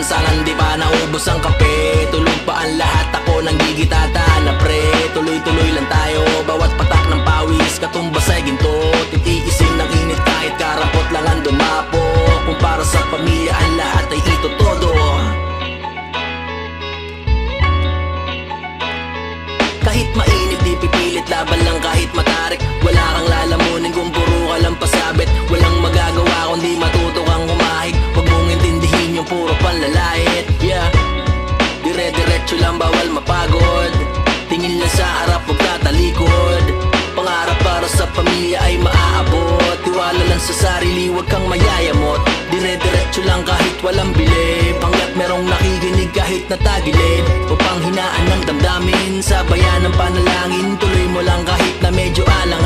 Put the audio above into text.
lansangan, di pa naubos ang kape. Tulog pa ang lahat, ako nang gigitata na pre. Tuloy-tuloy lang tayo, bawat patak ng pawis katumbas ay ginto. Titiisin ng init kahit karapot lang ang dumapo. Kung para sa pamilya ang lahat ay ito todo. Kahit mainit di pipilit, laban lang kahit matarik. Wala kang lalamunin kung puro ka lang pasabit. Walang magagawa kundi matuto kang humahig. Huwag mong intindihin yung puro panlalait. Yeah, dire-diretso lang, bawal mapagod. Tingin lang sa harap, huwag tatalikod. Pangarap para sa pamilya ay maaabot. Tiwala lang sa sarili, huwag kang mayayamot. Dire-diretso lang kahit walang bilib. Hanggat merong nakikinig kahit natagilid. Upang hinaan ng damdamin, sabayan ng panalangin. Tuloy mo lang kahit na medyo alang.